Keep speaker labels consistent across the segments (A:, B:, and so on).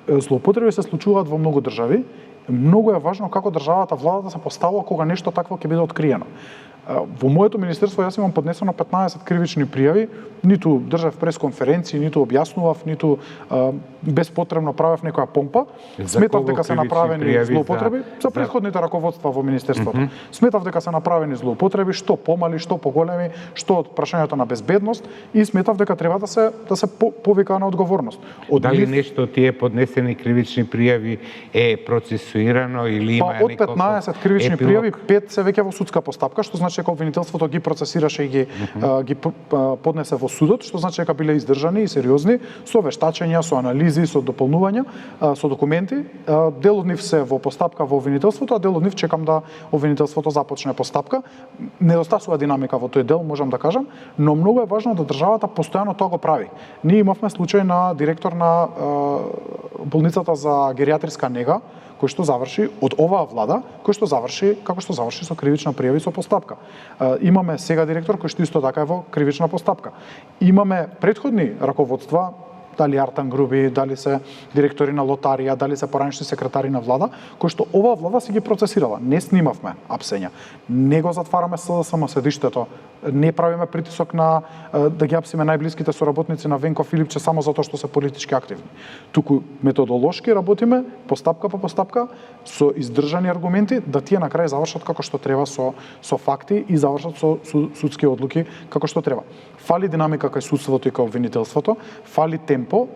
A: Злоупотреби се случуваат во многу држави. Многу е важно како државата, владата се поставува кога нешто такво ќе биде откриено. Во моето министерство јас имам поднесено 15 кривични пријави, ниту држав пресконференции, ниту објаснував, ниту безпотребно правев некоја помпа. Сметав дека се направени злоупотреби за претходните раководства во министерството. Сметав дека се направени злоупотреби, што помали, што поголеми, што од прашањето на безбедност, и сметав дека треба да се повика на одговорност.
B: Дали нешто од тие поднесени кривични пријави е процесуирано или има
A: неколку? Од 15 кривични пријави, 5 се веќе во судска постапка, што значи дека обвинителството ги процесираше и ги поднесе во судот, што значи дека биле издржани и сериозни, со вештачења, со анализи, со дополнувања, со документи. Дел од нив се во постапка во обвинителството, а дел од нив чекам да обвинителството започне постапка. Недостасува динамика во тој дел, можам да кажам, но многу е важно да државата постојано тоа го прави. Ние имавме случај на директор на болницата за геријатриска нега, кој што заврши од оваа влада, кој што заврши како што заврши со кривична пријава и со постапка. Имаме сега директор кој што исто така е во кривична постапка. Имаме претходни раководства, дали Артан Груби, дали се директори на лотарија, дали се поранешни секретари на влада, кои што оваа влада си ги процесирала. Не снимавме апсења, не го затвараме СДСМ седиштето, не правиме притисок на да ги апсиме најблиските соработници на Венко Филипче само затоа што се политички активни. Туку методолошки работиме, постапка по постапка, со издржани аргументи, да тие на крај завршат како што треба со факти и завршат со судски одлуки како што треба. Фали динамика кај судството и кај обвинителството, фали темпо.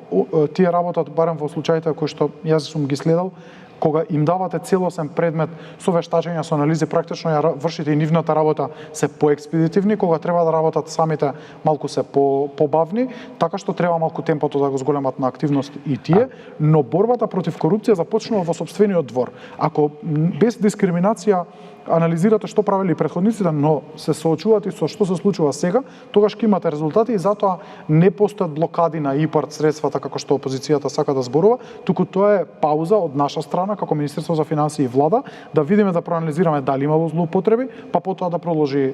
A: Тие работат барем во случаите кои што јас сум ги следал, кога им давате целосен предмет со вештачења, со анализи, практично ја вршите и нивната работа се поекспедитивни, кога треба да работат самите малку се побавни, така што треба малку темпото да го зголемат на активност и тие, но борбата против корупција започнува во сопствениот двор. Ако без дискриминација анализирате што правели претходниците, но се соочувате со што се случува сега, тогаш ќе имате резултати, и затоа не постојат блокади на ИПАРД средствата како што опозицијата сака да зборува, туку тоа е пауза од наша страна како Министерство за финансии и влада да видиме, да проанализираме дали имало злоупотреби, па потоа да продолжи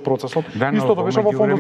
A: процесот. Истото беше во фондот